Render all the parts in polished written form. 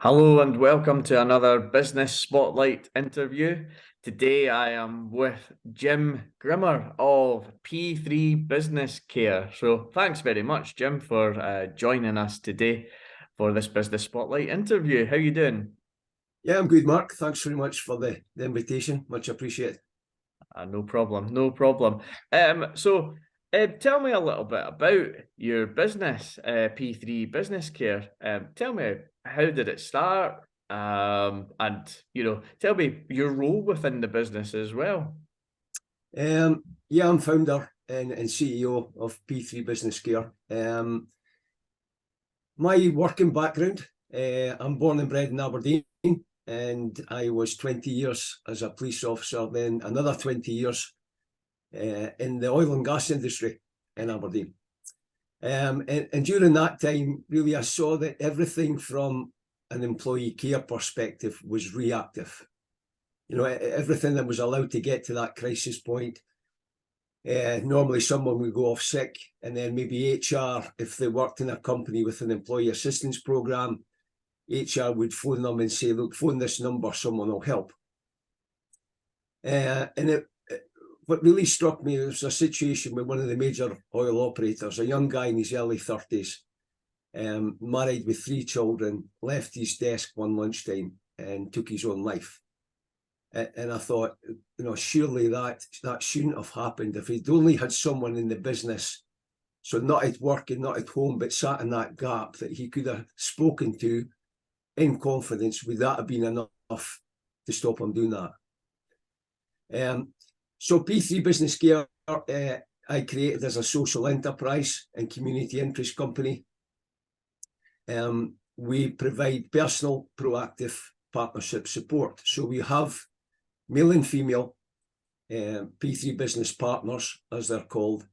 Hello and welcome to another Business Spotlight interview. Today I am with Jim Grimmer of P3 Business Care. So thanks very much, Jim, for joining us today for this Business Spotlight interview. How you doing? Yeah, I'm good, Mark. Thanks very much for the invitation. Much appreciated. No problem, no problem. Tell me a little bit about your business, P3 Business Care. Tell me, how did it start? And tell me your role within the business as well. Yeah, I'm founder and CEO of P3 Business Care. My working background, I'm born and bred in Aberdeen, and I was 20 years as a police officer, then another 20 years in the oil and gas industry in Aberdeen. And during that time, really, I saw that everything from an employee care perspective was reactive. You know, everything that was allowed to get to that crisis point. Normally someone would go off sick, and then maybe HR, if they worked in a company with an employee assistance program, HR would phone them and say, look, phone this number, someone will help. What really struck me was a situation with one of the major oil operators, a young guy in his early 30s, married with 3 children, left his desk one lunchtime and took his own life. And I thought, surely that shouldn't have happened. If he'd only had someone in the business, so not at work and not at home, but sat in that gap that he could have spoken to in confidence, would that have been enough to stop him doing that? So P3 Business Care, I created as a social enterprise and community interest company. We provide personal, proactive partnership support. So we have male and female P3 business partners, as they're called,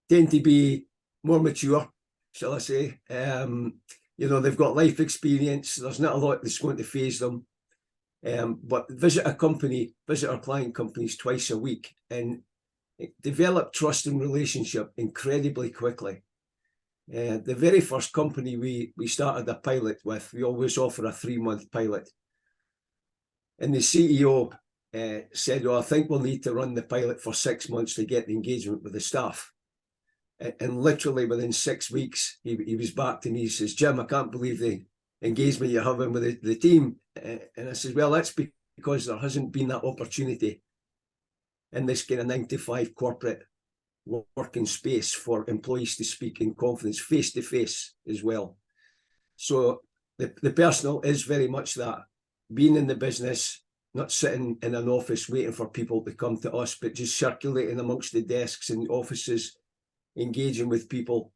tend to be more mature, shall I say. They've got life experience. There's not a lot that's going to faze them. But visit our client companies twice a week and develop trust and relationship incredibly quickly. The very first company we started a pilot with, we always offer a 3-month pilot. And the CEO said, well, I think we'll need to run the pilot for 6 months to get the engagement with the staff. And literally within 6 weeks, he was back to me. He says, Jim, I can't believe the engagement you're having with the team. And I said, well, that's because there hasn't been that opportunity in this kind of 9-to-5 corporate working space for employees to speak in confidence, face to face as well. So the personal is very much that, being in the business, not sitting in an office waiting for people to come to us, but just circulating amongst the desks and offices, engaging with people,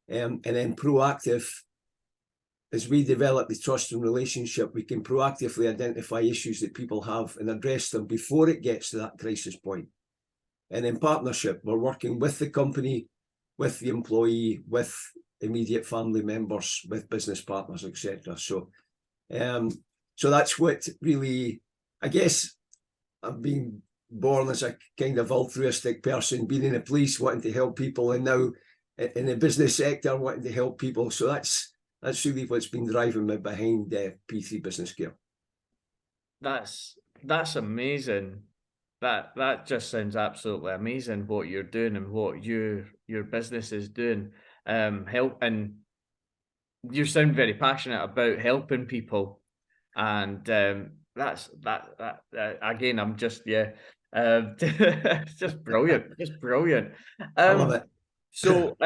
and then proactive. As we develop the trust and relationship, we can proactively identify issues that people have and address them before it gets to that crisis point. And in partnership, we're working with the company, with the employee, with immediate family members, with business partners, etc. So that's what really, I guess, I've been born as a kind of altruistic person, being in the police, wanting to help people, and now in the business sector, wanting to help people. So that's really what's been driving me behind P3 Business Care. That's amazing. That just sounds absolutely amazing what you're doing and what your business is doing. And you sound very passionate about helping people, and that's again. I'm just it's just brilliant, just brilliant. I love it. So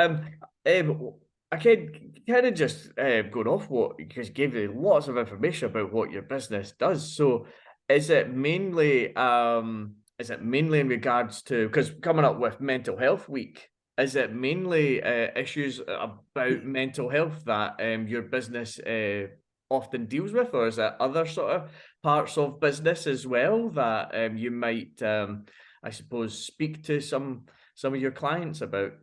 I can kind of just going off what, because gave you lots of information about what your business does. So is it mainly in regards to, because coming up with Mental Health Week, is it mainly issues about mental health that your business often deals with, or is it other sort of parts of business as well that you might, I suppose, speak to some of your clients about?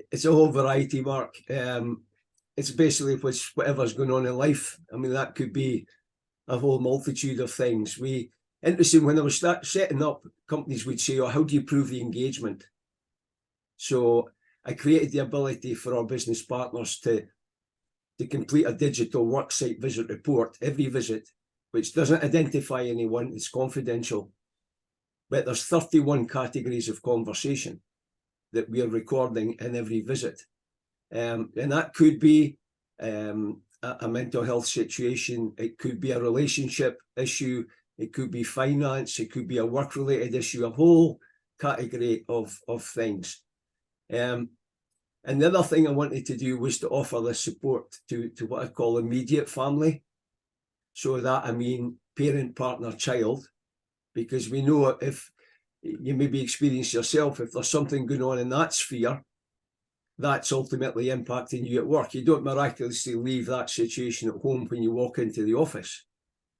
It's a whole variety, Mark. It's basically whatever's going on in life. I mean, that could be a whole multitude of things. Interesting, when I was setting up, companies would say, oh, how do you prove the engagement? So I created the ability for our business partners to to complete a digital worksite visit report every visit, which doesn't identify anyone, it's confidential, but there's 31 categories of conversation that we are recording in every visit. And that could be a mental health situation, it could be a relationship issue, it could be finance, it could be a work-related issue, a whole category of things. And the other thing I wanted to do was to offer this support to what I call immediate family. So that I mean parent, partner, child, because we know if you maybe experience yourself, if there's something going on in that sphere, that's ultimately impacting you at work. You don't miraculously leave that situation at home when you walk into the office.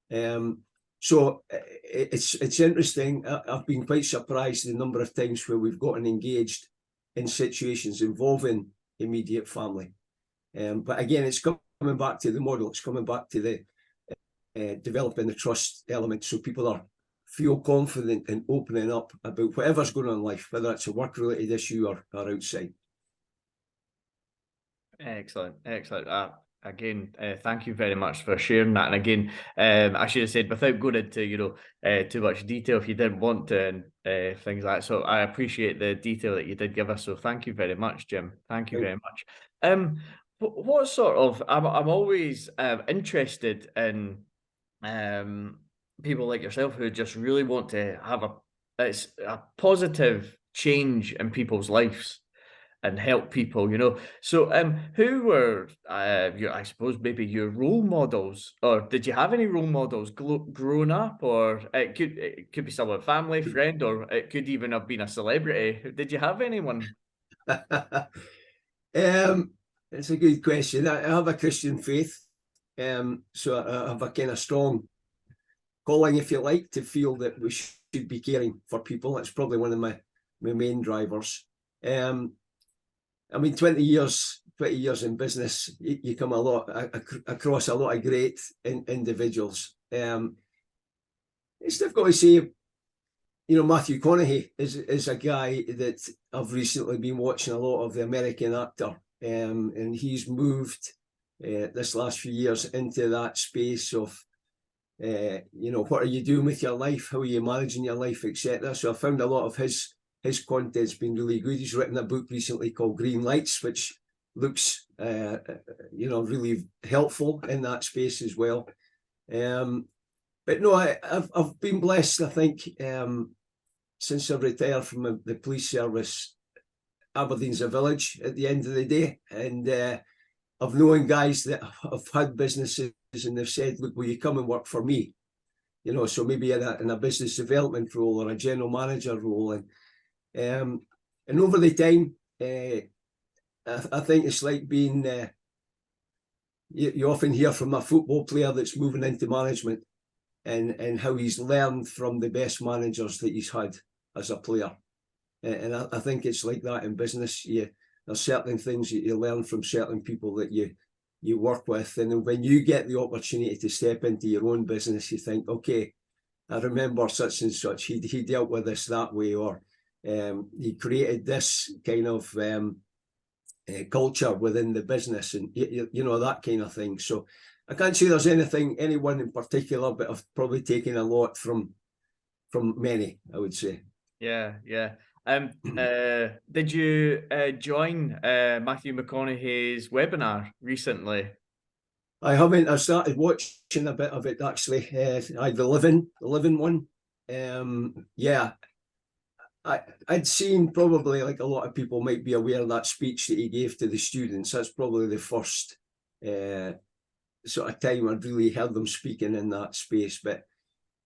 So it's interesting. I've been quite surprised the number of times where we've gotten engaged in situations involving immediate family. But again, it's coming back to the model. It's coming back to the developing the trust element, so people feel confident in opening up about whatever's going on in life, whether it's a work-related issue or outside. Excellent, excellent. Again, thank you very much for sharing that. And again, I should have said, without going into too much detail, if you didn't want to, and things like that. So I appreciate the detail that you did give us. So thank you very much, Jim. Thank you very much. What sort of? I'm always interested in people like yourself who just really want to have a positive change in people's lives and help people. So, who were, I suppose, maybe your role models, or did you have any role models growing up, or it could be someone, family, friend, or it could even have been a celebrity. Did you have anyone? It's a good question. I have a Christian faith, so I have a kind of strong calling, if you like, to feel that we should be caring for people. That's probably one of my main drivers. I mean, 20 years in business, you come across a lot of great individuals. It's difficult to say, Matthew McConaughey is a guy that I've recently been watching a lot of, the American actor, and he's moved this last few years into that space of, what are you doing with your life? How are you managing your life, etc. So I found a lot of his content's been really good. He's written a book recently called Green Lights, which looks, really helpful in that space as well. But no, I've been blessed, I think, since I retired from the police service. Aberdeen's a village at the end of the day, and I've known guys that have had businesses and they've said, look, will you come and work for me? So maybe in a business development role or a general manager role. And over the time, I think it's like being, you often hear from a football player that's moving into management and how he's learned from the best managers that he's had as a player. And I think it's like that in business. There's certain things that you learn from certain people that you work with. And when you get the opportunity to step into your own business, you think, okay, I remember such and such, he dealt with this that way, or he created this kind of culture within the business, and that kind of thing. So I can't say there's anyone in particular, but I've probably taken a lot from many, I would say. Yeah. Did you join Matthew McConaughey's webinar recently? I haven't. I started watching a bit of it actually. The living one. I'd seen, probably like a lot of people might be aware, of that speech that he gave to the students. That's probably the first sort of time I'd really heard them speaking in that space.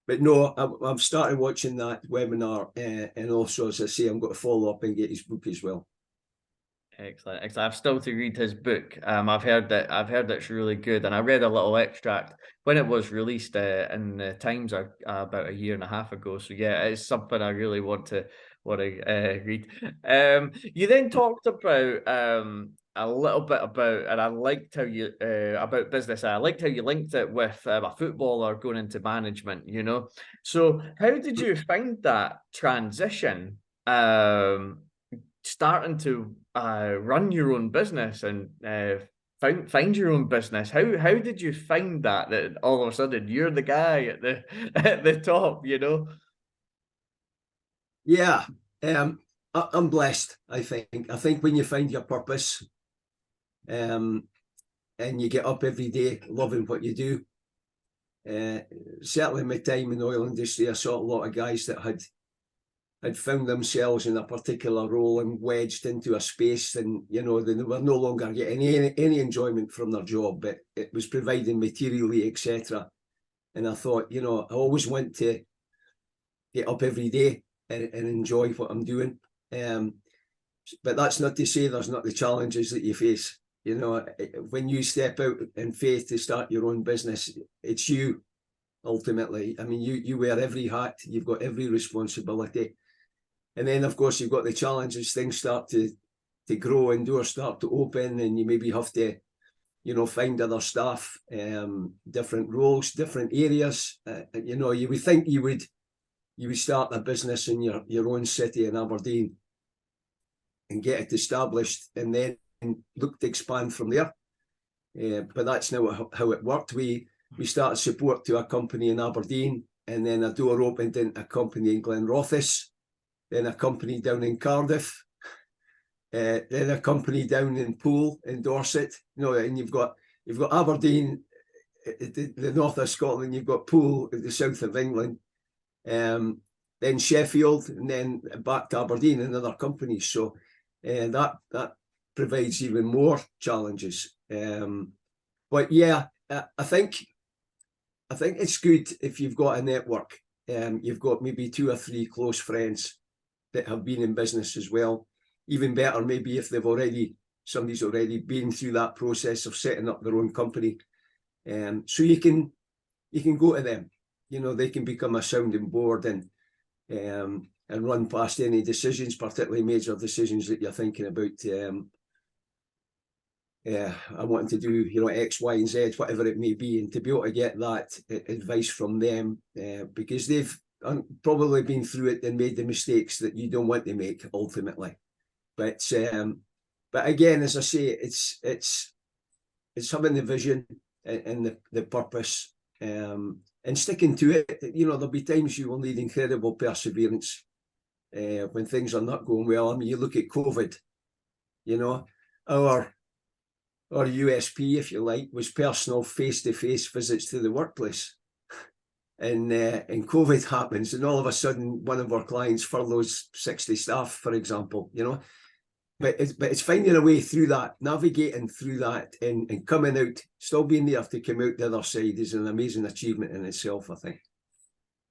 But no, I've started watching that webinar, and also, as I say, I'm going to follow up and get his book as well. Excellent. I've still to read his book. I've heard it's really good, and I read a little extract when it was released in the Times about a year and a half ago. So yeah, it's something I really want to read. You then talked about a little bit about, and I liked how you about business. I liked how you linked it with a footballer going into management. So how did you find that transition? Starting to run your own business and find your own business? How did you find that all of a sudden you're the guy at the at the top, you know? Yeah, I'm blessed. I think when you find your purpose, and you get up every day loving what you do. Certainly, in my time in the oil industry, I saw a lot of guys that had found themselves in a particular role and wedged into a space, and they were no longer getting any enjoyment from their job, but it was providing materially, etc. And I thought, I always want to get up every day and enjoy what I'm doing. But that's not to say there's not the challenges that you face. When you step out in faith to start your own business, it's you ultimately. I mean, you wear every hat, you've got every responsibility. And then, of course, you've got the challenges. Things start to grow and doors start to open, and you maybe have to, find other staff, different roles, different areas. You would think you would start a business in your own city in Aberdeen and get it established, and then look to expand from there. But that's not how it worked. We started support to a company in Aberdeen, and then a door opened into a company in Glenrothes, then a company down in Cardiff, then a company down in Poole in Dorset. And you've got Aberdeen, the north of Scotland. You've got Poole, the south of England, then Sheffield, and then back to Aberdeen and other companies. So that provides even more challenges. But yeah, I think it's good if you've got a network. You've got maybe 2 or 3 close friends that have been in business as well. Even better, maybe if somebody's already been through that process of setting up their own company. So you can go to them. They can become a sounding board and run past any decisions, particularly major decisions that you're thinking about. I want to do, X, Y, and Z, whatever it may be, and to be able to get that advice from them, because they've probably been through it and made the mistakes that you don't want to make ultimately. But again, as I say, it's having the vision and the purpose, and sticking to it. There'll be times you will need incredible perseverance when things are not going well. I mean, you look at COVID, our USP, if you like, was personal face-to-face visits to the workplace. And COVID happens, and all of a sudden, one of our clients furloughs 60 staff, for example. But it's finding a way through that, navigating through that, and coming out, still being there to come out the other side is an amazing achievement in itself, I think.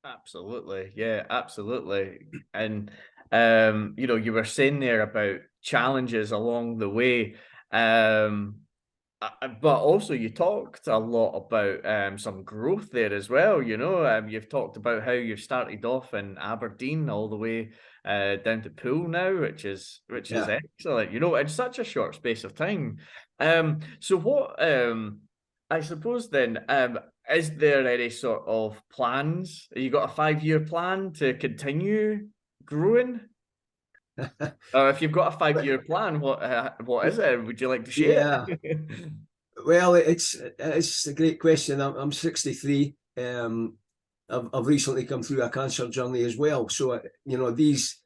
Absolutely. Yeah, absolutely. And you were saying there about challenges along the way. But also you talked a lot about some growth there as well. You've talked about how you've started off in Aberdeen all the way down to Poole now, which is excellent. In such a short space of time. So what? I suppose then, is there any sort of plans? You got a 5-year plan to continue growing? If you've got a 5-year plan, what is it? Would you like to share? Yeah. Well, it's a great question. I'm 63. I've recently come through a cancer journey as well. So these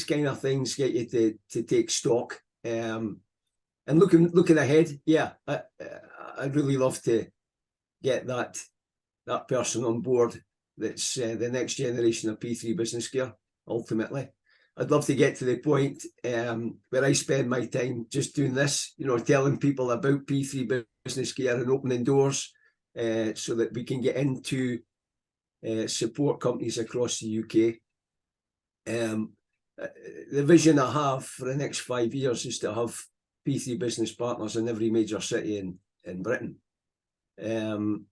kind of things get you to take stock. And looking ahead, yeah, I'd really love to get that person on board. That's the next generation of P3 business gear. Ultimately, I'd love to get to the point where I spend my time just doing this, telling people about P3 business gear and opening doors, so that we can get into support companies across the UK. The vision I have for the next 5 years is to have P3 business partners in every major city in Britain. And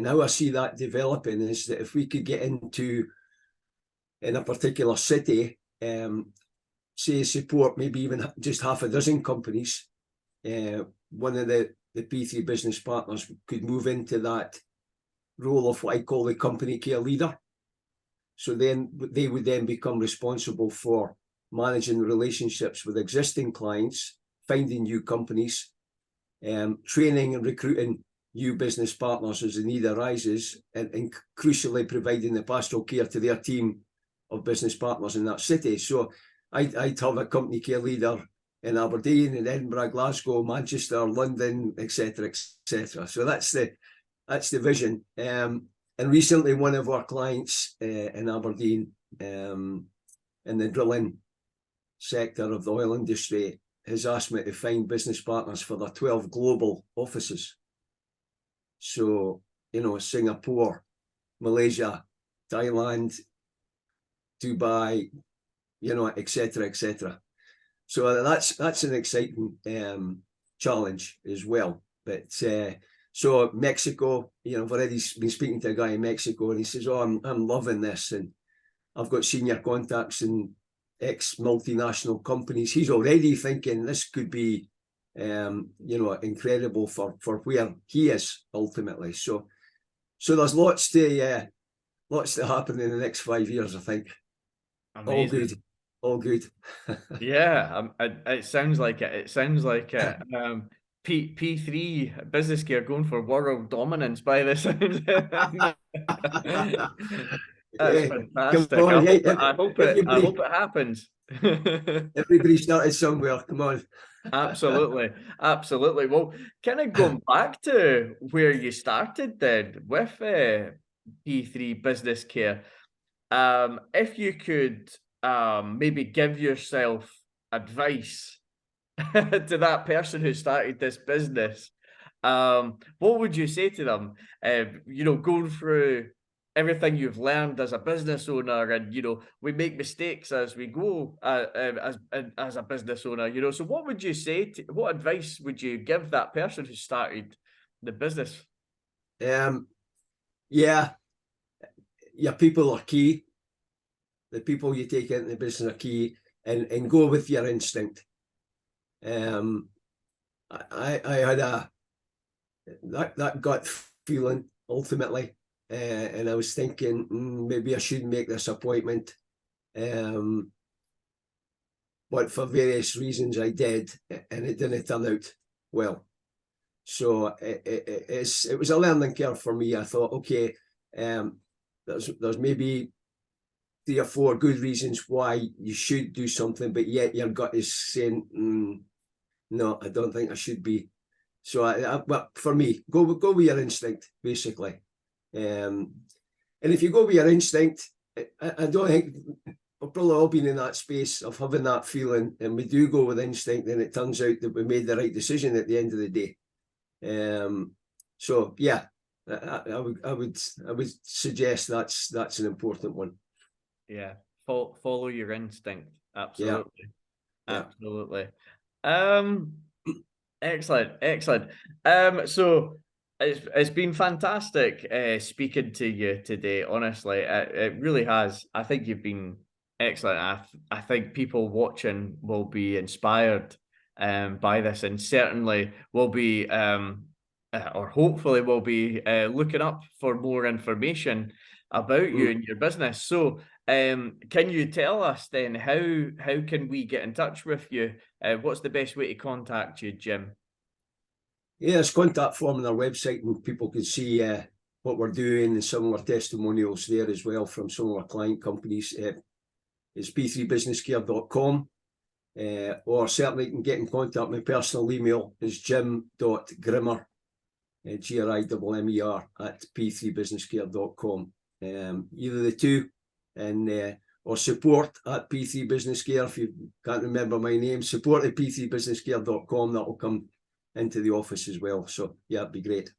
how I see that developing is that if we could get into, in a particular city, say support maybe even just half a dozen companies, one of the P3 business partners could move into that role of what I call the company care leader. So then they would then become responsible for managing relationships with existing clients, finding new companies, training and recruiting new business partners as the need arises, and crucially providing the pastoral care to their team of business partners in that city. So I'd have a company care leader in Aberdeen, in Edinburgh, Glasgow, Manchester, London, etc., etc. So that's the vision. And recently, one of our clients in Aberdeen, in the drilling sector of the oil industry, has asked me to find business partners for their 12 global offices. So, Singapore, Malaysia, Thailand, Dubai, etc., etc. So that's an exciting challenge as well. But so Mexico, I've already been speaking to a guy in Mexico, and he says, "Oh, I'm loving this, and I've got senior contacts in multinational companies." He's already thinking this could be, incredible for where he is ultimately. So there's lots to happen in the next 5 years, I think. Amazing. All good. Yeah, it sounds like it. It sounds like it. P3 business care going for world dominance by the sound. That's Yeah, come fantastic. on, yeah, I everybody, hope it happens. everybody started somewhere. Come on. Absolutely, absolutely. Well, kind of going back to where you started then with P3 business care. If you could maybe give yourself advice to that person who started this business, what would you say to them? Going through everything you've learned as a business owner, and we make mistakes as we go as a business owner. So what would you say? What advice would you give that person who started the business? Yeah, your people are key. The people you take into the business are key, and go with your instinct. I had that gut feeling ultimately, and I was thinking maybe I shouldn't make this appointment, but for various reasons I did, and it didn't turn out well. So it was a learning curve for me. I thought, okay, there's maybe 3 or 4 good reasons why you should do something, but yet your gut is saying, no, I don't think I should be. So, but for me, go with your instinct, basically. And if you go with your instinct, I don't think we've probably all been in that space of having that feeling, and we do go with instinct, and it turns out that we made the right decision at the end of the day. So yeah, I would suggest that's an important one. Yeah, follow your instinct. Absolutely, Yeah. absolutely. Excellent, excellent. So it's been fantastic speaking to you today. Honestly, it really has. I think you've been excellent. I think people watching will be inspired by this, and certainly will be or hopefully will be looking up for more information about you and your business. So can you tell us then how can we get in touch with you? What's the best way to contact you, Jim? Yeah, there's contact form on our website, and people can see what we're doing, and some of our testimonials there as well from some of our client companies. It's p3businesscare.com, or certainly you can get in contact. My personal email is jim.grimmer, GRIMMER, at p3businesscare.com. Either the two, and or support at P3 Business Care. If you can't remember my name, support at p3businesscare.com. That will come into the office as well. So yeah, it'd be great.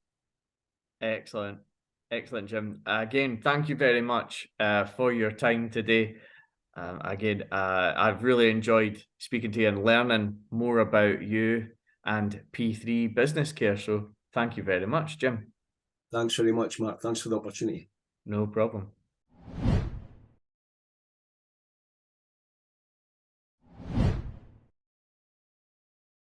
Excellent. Excellent, Jim. Again, thank you very much for your time today. Again, I've really enjoyed speaking to you and learning more about you and P3 Business Care. So thank you very much, Jim. Thanks very much, Mark. Thanks for the opportunity. No problem.